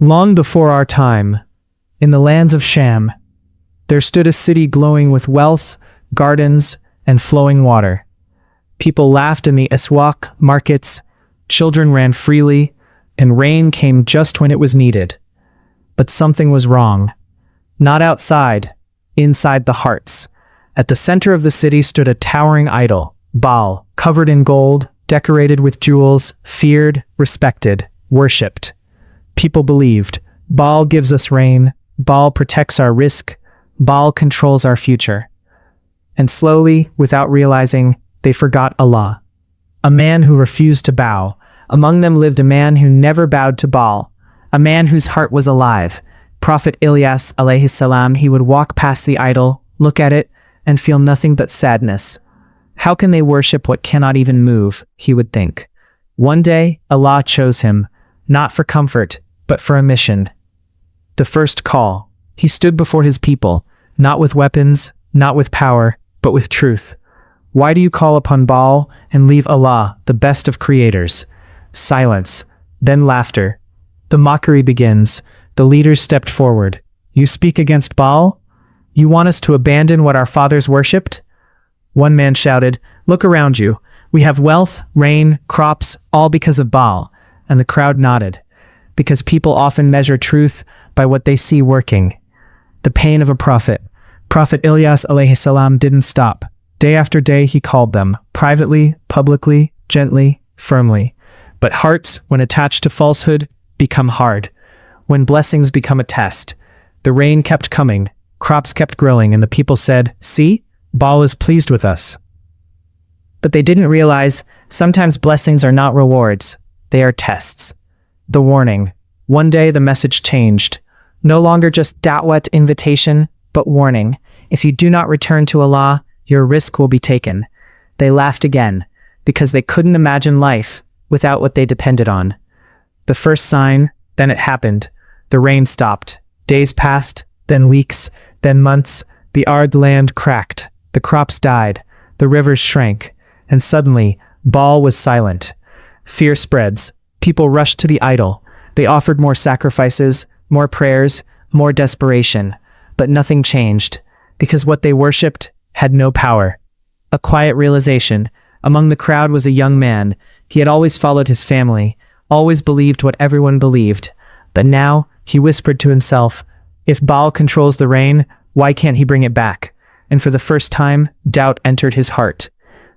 Long before our time, in the lands of Sham, there stood a city glowing with wealth, gardens, and flowing water. People laughed in the aswaq markets, children ran freely, and rain came just when it was needed. But something was wrong. Not outside, inside the hearts. At the center of the city stood a towering idol, Baal, covered in gold, decorated with jewels, feared, respected, worshipped. People believed, Baal gives us rain, Baal protects our risk, Baal controls our future. And slowly, without realizing, they forgot Allah. A man who refused to bow. Among them lived a man who never bowed to Baal, a man whose heart was alive. Prophet Ilyas alayhi salam, he would walk past the idol, look at it, and feel nothing but sadness. How can they worship what cannot even move, he would think. One day, Allah chose him, not for comfort, but for a mission. The first call. He stood before his people, not with weapons, not with power, but with truth. Why do you call upon Baal and leave Allah, the best of creators? Silence, then laughter. The mockery begins. The leaders stepped forward. You speak against Baal? You want us to abandon what our fathers worshipped? One man shouted, Look around you. We have wealth, rain, crops, all because of Baal. And the crowd nodded. Because people often measure truth by what they see working. The pain of a prophet. Prophet Ilyas alayhi salam didn't stop. Day after day he called them, privately, publicly, gently, firmly. But hearts, when attached to falsehood, become hard. When blessings become a test. The rain kept coming, crops kept growing, and the people said, See, Baal is pleased with us. But they didn't realize, sometimes blessings are not rewards, they are tests. The warning. One day the message changed. No longer just da'wat invitation, but warning. If you do not return to Allah, your risk will be taken. They laughed again, because they couldn't imagine life without what they depended on. The first sign, then it happened. The rain stopped. Days passed, then weeks, then months. The arid land cracked. The crops died. The rivers shrank. And suddenly, Baal was silent. Fear spreads. People rushed to the idol. They offered more sacrifices, more prayers, more desperation. But nothing changed, because what they worshipped had no power. A quiet realization. Among the crowd was a young man. He had always followed his family, always believed what everyone believed. But now, he whispered to himself, If Baal controls the rain, why can't he bring it back? And for the first time, doubt entered his heart.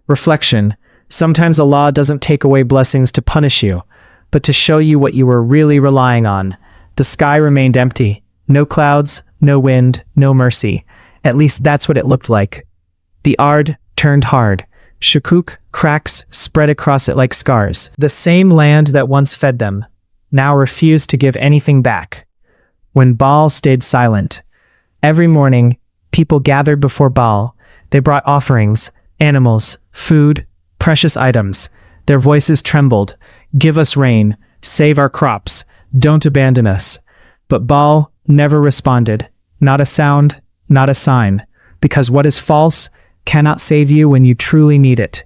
Reflection. Sometimes Allah doesn't take away blessings to punish you, but to show you what you were really relying on. The sky remained empty. No clouds, no wind, no mercy. At least that's what it looked like. The ard turned hard. Shukuk, cracks, spread across it like scars. The same land that once fed them, now refused to give anything back. When Baal stayed silent. Every morning, people gathered before Baal. They brought offerings, animals, food, precious items. Their voices trembled. Give us rain. Save our crops. Don't abandon us. But Baal never responded. Not a sound, not a sign. Because what is false cannot save you when you truly need it.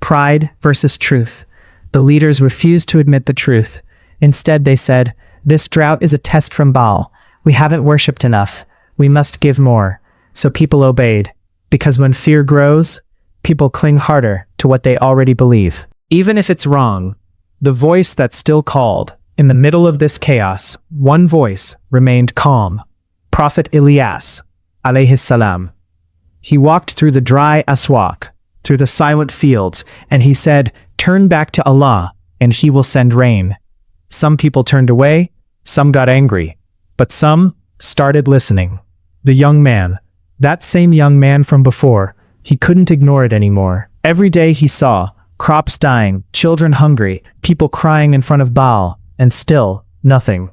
Pride versus truth. The leaders refused to admit the truth. Instead, they said, This drought is a test from Baal. We haven't worshipped enough. We must give more. So people obeyed. Because when fear grows, people cling harder to what they already believe. Even if it's wrong, the voice that still called, in the middle of this chaos, one voice remained calm. Prophet Ilyas, alayhi salam. He walked through the dry aswaq, through the silent fields, and he said, Turn back to Allah, and He will send rain. Some people turned away, some got angry, but some started listening. The young man, that same young man from before, he couldn't ignore it anymore. Every day he saw crops dying, children hungry, people crying in front of Baal, and still nothing.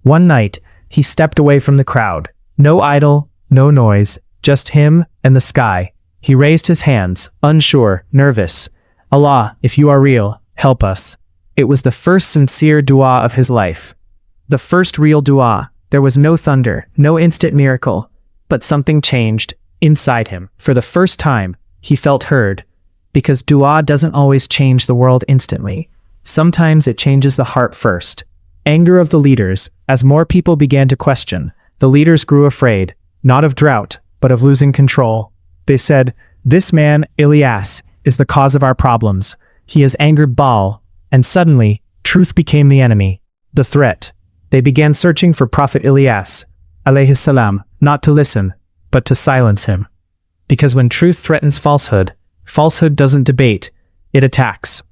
One night, he stepped away from the crowd. No idol, no noise, just him and the sky. He raised his hands, unsure, nervous. Allah, if you are real, help us. It was the first sincere dua of his life. The first real dua. There was no thunder, no instant miracle, but something changed inside him. For the first time, he felt heard. Because dua doesn't always change the world instantly. Sometimes it changes the heart first. Anger of the leaders. As more people began to question, the leaders grew afraid, not of drought, but of losing control. They said, "This man, Ilyas, is the cause of our problems. He has angered Baal." And suddenly, truth became the enemy, the threat. They began searching for Prophet Ilyas, alayhi salam, not to listen, but to silence him. Because when truth threatens falsehood, falsehood doesn't debate, it attacks.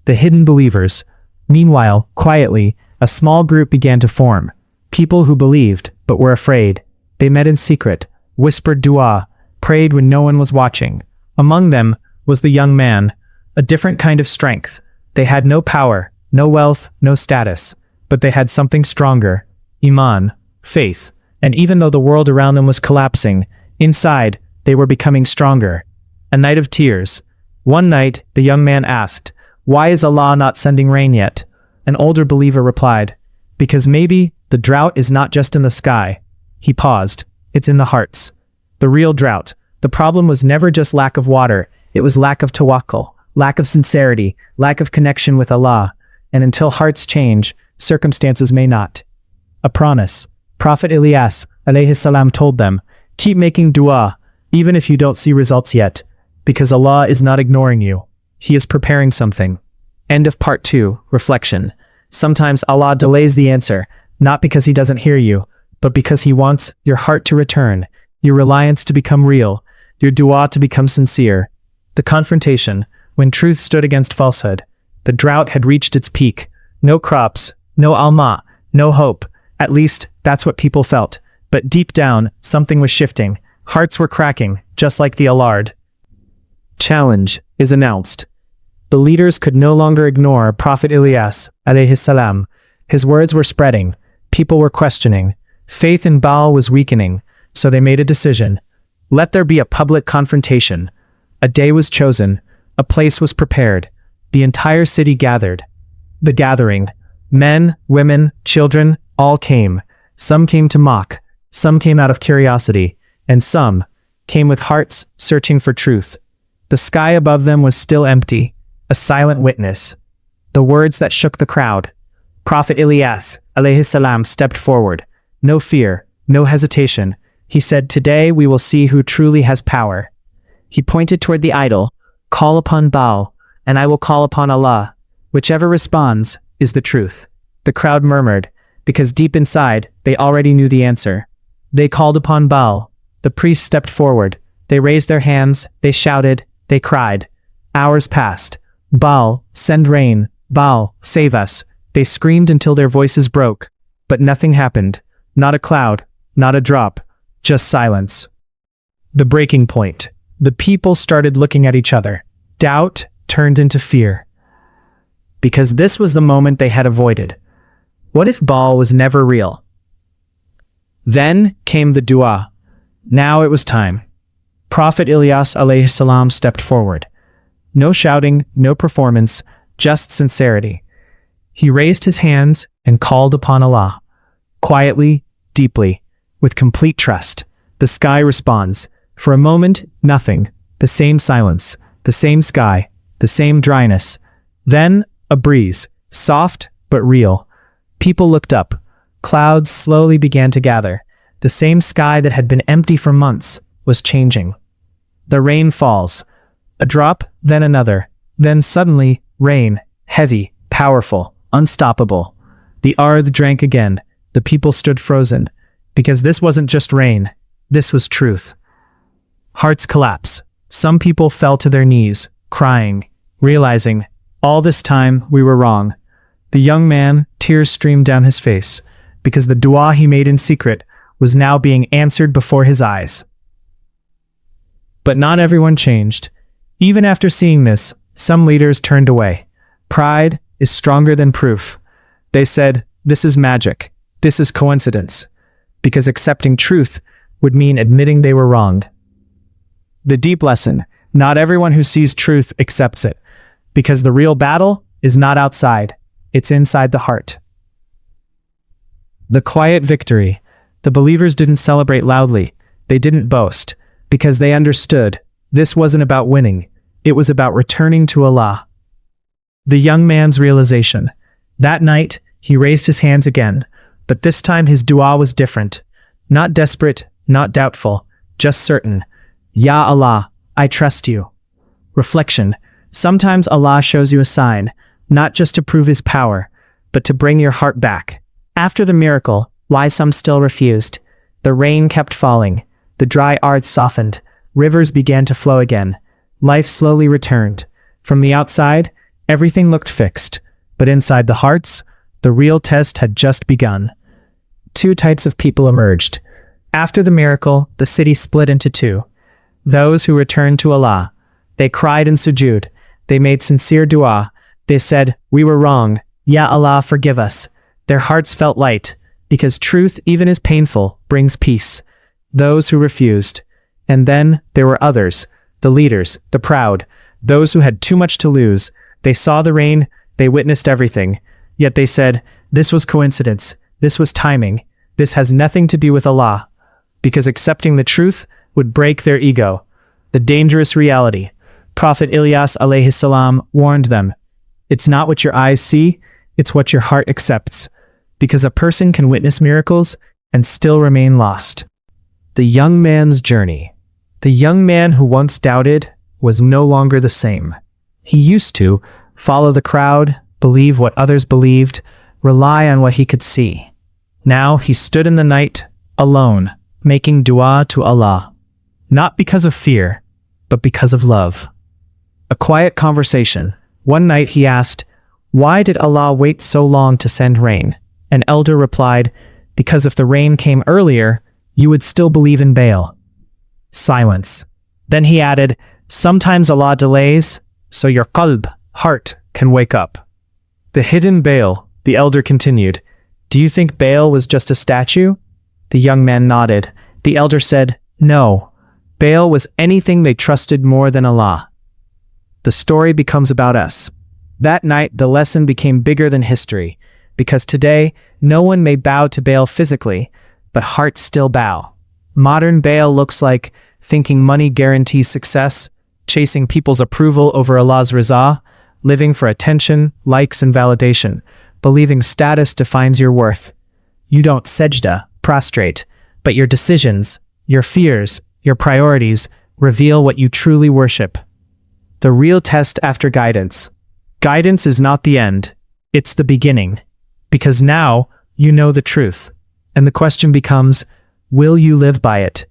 The hidden believers. Meanwhile, quietly, a small group began to form. People who believed, but were afraid. They met in secret, whispered dua, prayed when no one was watching. Among them was the young man, a different kind of strength. They had no power, no wealth, no status, but they had something stronger, iman, faith. And even though the world around them was collapsing, inside, they were becoming stronger. A night of tears. One night, the young man asked, "Why is Allah not sending rain yet?" An older believer replied, "Because maybe the drought is not just in the sky." He paused. "It's in the hearts." The real drought. The problem was never just lack of water, it was lack of tawakkul, lack of sincerity, lack of connection with Allah. And until hearts change, circumstances may not. A promise. Prophet Ilyas, alayhi salam, told them, "Keep making dua, even if you don't see results yet, because Allah is not ignoring you. He is preparing something." End of part 2, reflection. Sometimes Allah delays the answer, not because He doesn't hear you, but because He wants your heart to return, your reliance to become real, your dua to become sincere. The confrontation, when truth stood against falsehood. The drought had reached its peak. No crops, no alma, no hope. At least, that's what people felt. But deep down, something was shifting. Hearts were cracking, just like the Allard. Challenge is announced. The leaders could no longer ignore Prophet Ilyas, alayhi salam. His words were spreading. People were questioning. Faith in Baal was weakening, so they made a decision. Let there be a public confrontation. A day was chosen. A place was prepared. The entire city gathered. The gathering. Men, women, children, all came. Some came to mock. Some came out of curiosity. And some came with hearts searching for truth. The sky above them was still empty, a silent witness. The words that shook the crowd. Prophet Ilyas, alayhi salam, stepped forward. No fear, no hesitation. He said, "Today we will see who truly has power." He pointed toward the idol. "Call upon Baal, and I will call upon Allah. Whichever responds is the truth." The crowd murmured, because deep inside, they already knew the answer. They called upon Baal. The priests stepped forward. They raised their hands, they shouted, they cried. Hours passed. "Baal, send rain. Baal, save us." They screamed until their voices broke. But nothing happened. Not a cloud, not a drop, just silence. The breaking point. The people started looking at each other. Doubt turned into fear. Because this was the moment they had avoided. What if Baal was never real? Then came the dua. Now it was time. Prophet Ilyas alayhi salam stepped forward. No shouting, no performance, just sincerity. He raised his hands and called upon Allah. Quietly, deeply, with complete trust. The sky responds. For a moment, nothing. The same silence, the same sky, the same dryness. Then, a breeze, soft but real. People looked up. Clouds slowly began to gather. The same sky that had been empty for months was changing. The rain falls. A drop, then another. Then suddenly, rain, heavy, powerful, unstoppable. The earth drank again. The people stood frozen. Because this wasn't just rain. This was truth. Hearts collapse. Some people fell to their knees, crying, realizing, all this time we were wrong. The young man, tears streamed down his face, because the dua he made in secret was now being answered before his eyes. But not everyone changed. Even after seeing this, some leaders turned away. Pride is stronger than proof. They said, this is magic. This is coincidence. Because accepting truth would mean admitting they were wronged. The deep lesson, not everyone who sees truth accepts it. Because the real battle is not outside, it's inside the heart. The quiet victory. The believers didn't celebrate loudly. They didn't boast. Because they understood, this wasn't about winning. It was about returning to Allah. The young man's realization. That night, He raised his hands again, but this time his dua was different. Not desperate, not doubtful, just certain. Ya Allah, I trust you. Reflection. Sometimes Allah shows you a sign, not just to prove his power, but to bring your heart back. After the miracle, why some still refused? The rain kept falling. The dry earth softened. Rivers began to flow again. Life slowly returned. From the outside, everything looked fixed, but inside the hearts, the real test had just begun. Two types of people emerged. After the miracle, the city split into two. Those who returned to Allah. They cried in sujood. They made sincere dua. They said, "We were wrong. Ya Allah, forgive us." Their hearts felt light, because truth, even as painful, brings peace. Those who refused. And then there were others, the leaders, the proud, those who had too much to lose. They saw the rain, they witnessed everything. Yet they said, "This was coincidence. This was timing. This has nothing to do with Allah." Because accepting the truth would break their ego. The dangerous reality. Prophet Ilyas alayhi salam warned them, "It's not what your eyes see, it's what your heart accepts." Because a person can witness miracles and still remain lost. The young man's journey. The young man who once doubted was no longer the same. He used to follow the crowd, believe what others believed, rely on what he could see. Now he stood in the night, alone, making dua to Allah. Not because of fear, but because of love. A quiet conversation. One night he asked, "Why did Allah wait so long to send rain?" An elder replied, "Because if the rain came earlier, you would still believe in Baal." Silence. Then he added, "Sometimes Allah delays, so your qalb, heart, can wake up." The hidden Baal, the elder continued, "Do you think Baal was just a statue?" The young man nodded. The elder said, "No. Baal was anything they trusted more than Allah." The story becomes about us. That night, the lesson became bigger than history, because today, no one may bow to Baal physically, but hearts still bow. Modern Baal looks like thinking money guarantees success, chasing people's approval over Allah's rizah, living for attention, likes, and validation, believing status defines your worth. You don't sajda, prostrate, but your decisions, your fears, your priorities reveal what you truly worship. The real test after guidance. Guidance is not the end, it's the beginning. Because now you know the truth. And the question becomes, will you live by it?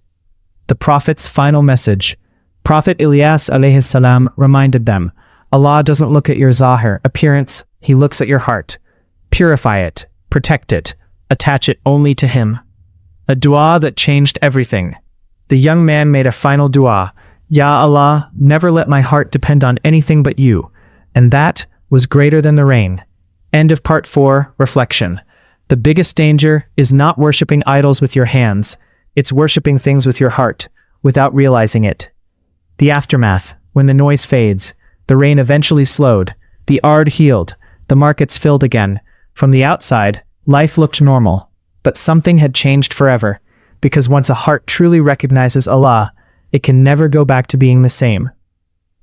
The Prophet's final message. Prophet Ilyas alayhi salam reminded them, Allah doesn't look at your zahir, appearance, he looks at your heart. Purify it, protect it, attach it only to him. A dua that changed everything. The young man made a final dua, Ya Allah, never let my heart depend on anything but you. And that was greater than the rain. End of part 4, reflection. The biggest danger is not worshipping idols with your hands, it's worshipping things with your heart, without realizing it. The aftermath, when the noise fades, the rain eventually slowed, the ard healed, the markets filled again. From the outside, life looked normal, but something had changed forever, because once a heart truly recognizes Allah, it can never go back to being the same.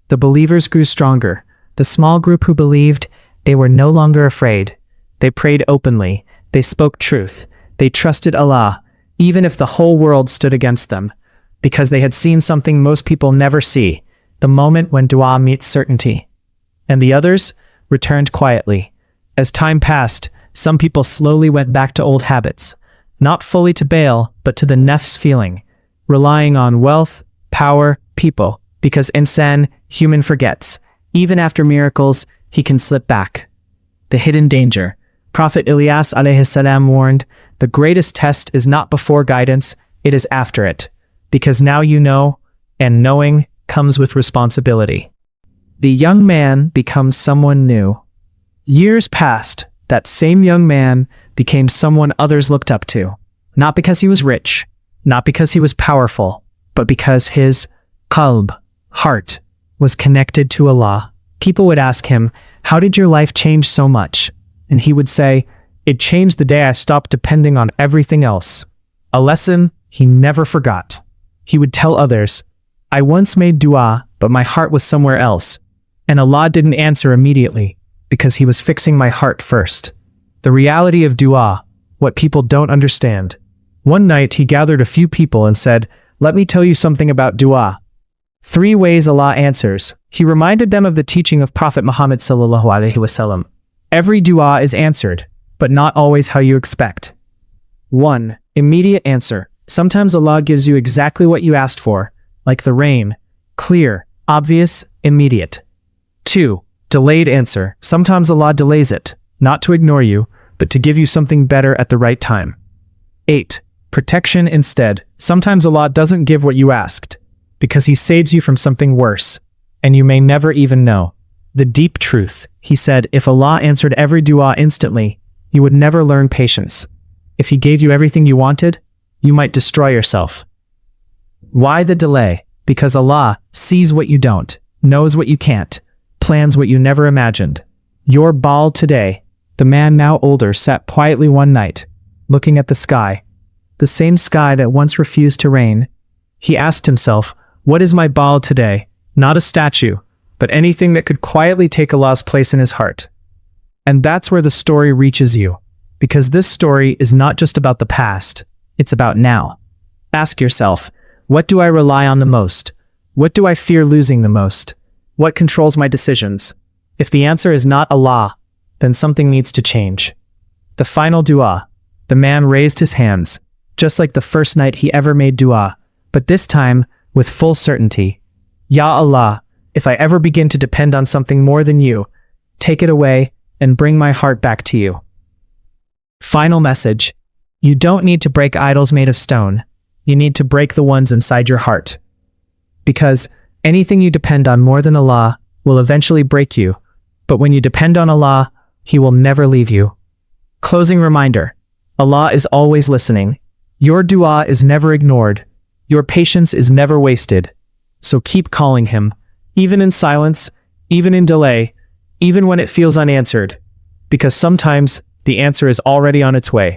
The believers grew stronger. The small group who believed, they were no longer afraid. They prayed openly. They spoke truth. They trusted Allah, even if the whole world stood against them, because they had seen something most people never see, the moment when dua meets certainty. And the others returned quietly. As time passed, some people slowly went back to old habits, not fully to Baal, but to the nafs feeling, relying on wealth, power, people, because insan, human forgets. Even after miracles, he can slip back. The hidden danger. Prophet Ilyas alayhi salam warned, the greatest test is not before guidance, it is after it. Because now you know, and knowing comes with responsibility. The young man becomes someone new. Years passed, that same young man became someone others looked up to. Not because he was rich, not because he was powerful, but because his qalb, heart, was connected to Allah. People would ask him, how did your life change so much? And he would say, it changed the day I stopped depending on everything else. A lesson he never forgot. He would tell others, I once made dua, but my heart was somewhere else. And Allah didn't answer immediately, because he was fixing my heart first. The reality of dua, what people don't understand. One night he gathered a few people and said, "Let me tell you something about dua. 3 ways Allah answers." He reminded them of the teaching of Prophet Muhammad sallallahu alaihi wasallam. Every dua is answered, but not always how you expect. 1. Immediate answer. Sometimes Allah gives you exactly what you asked for, like the rain, clear, obvious, immediate. 2. Delayed answer. Sometimes Allah delays it, not to ignore you, but to give you something better at the right time. 8. Protection instead. Sometimes Allah doesn't give what you asked, because He saves you from something worse, and you may never even know. The deep truth. He said, if Allah answered every dua instantly, you would never learn patience. If He gave you everything you wanted, you might destroy yourself. Why the delay? Because Allah sees what you don't, knows what you can't, plans what you never imagined. Your Baal today, the man now older, sat quietly one night, looking at the sky, the same sky that once refused to rain. He asked himself, what is my Baal today? Not a statue, but anything that could quietly take Allah's place in his heart. And that's where the story reaches you, because this story is not just about the past, it's about now. Ask yourself, what do I rely on the most? What do I fear losing the most? What controls my decisions? If the answer is not Allah, then something needs to change. The final dua. The man raised his hands, just like the first night he ever made dua, but this time with full certainty. Ya Allah, if I ever begin to depend on something more than you, take it away and bring my heart back to you. Final message. You don't need to break idols made of stone. You need to break the ones inside your heart. Because anything you depend on more than Allah will eventually break you, but when you depend on Allah, He will never leave you. Closing reminder. Allah is always listening. Your dua is never ignored. Your patience is never wasted. So keep calling Him, even in silence, even in delay, even when it feels unanswered, because sometimes the answer is already on its way.